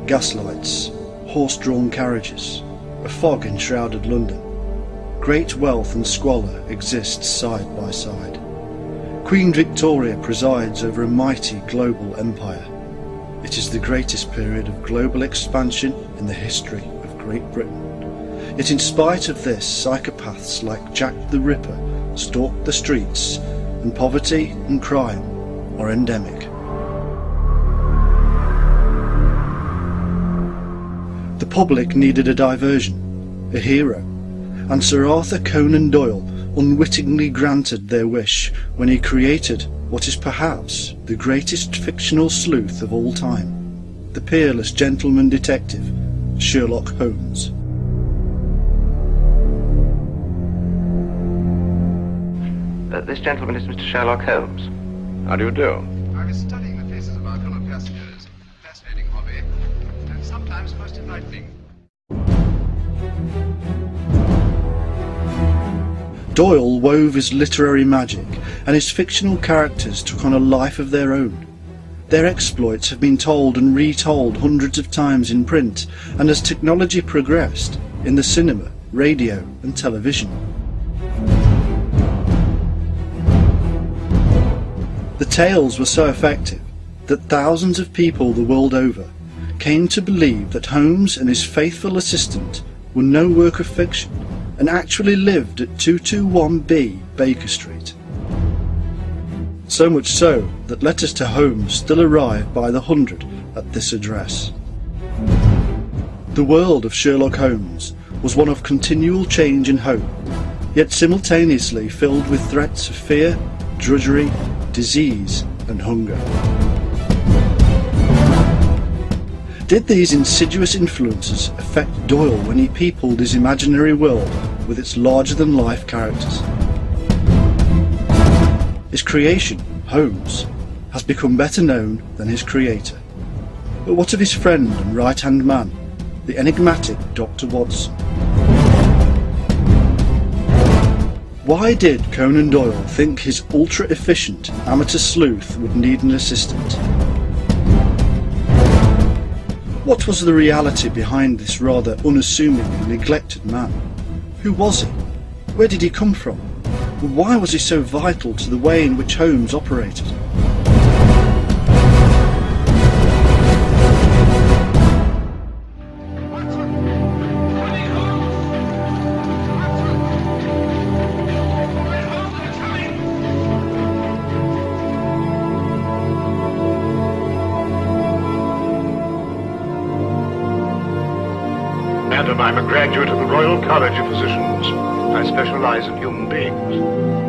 gaslights, horse-drawn carriages, a fog-enshrouded London. Great wealth and squalor exist side by side. Queen Victoria presides over a mighty global empire. It is the greatest period of global expansion in the history of Great Britain. Yet in spite of this, psychopaths like Jack the Ripper stalk the streets, and poverty and crime are endemic. The public needed a diversion, a hero, and Sir Arthur Conan Doyle unwittingly granted their wish when he created what is perhaps the greatest fictional sleuth of all time, the peerless gentleman detective, Sherlock Holmes. This gentleman is Mr. Sherlock Holmes. How do you do? I was studying the faces of our fellow passengers. Fascinating hobby, and sometimes most enlightening. Doyle wove his literary magic, and his fictional characters took on a life of their own. Their exploits have been told and retold hundreds of times in print, and as technology progressed, in the cinema, radio and television. The tales were so effective that thousands of people the world over came to believe that Holmes and his faithful assistant were no work of fiction and actually lived at 221B Baker Street. So much so that letters to Holmes still arrive by the hundred at this address. The world of Sherlock Holmes was one of continual change and hope, yet simultaneously filled with threats of fear, drudgery, disease and hunger. Did these insidious influences affect Doyle when he peopled his imaginary world with its larger-than-life characters? His creation, Holmes, has become better known than his creator. But what of his friend and right-hand man, the enigmatic Dr. Watson? Why did Conan Doyle think his ultra-efficient amateur sleuth would need an assistant? What was the reality behind this rather unassuming and neglected man? Who was he? Where did he come from? Why was he so vital to the way in which Holmes operated? Madam, I'm a graduate of the Royal College of Physicians. I specialize in human beings.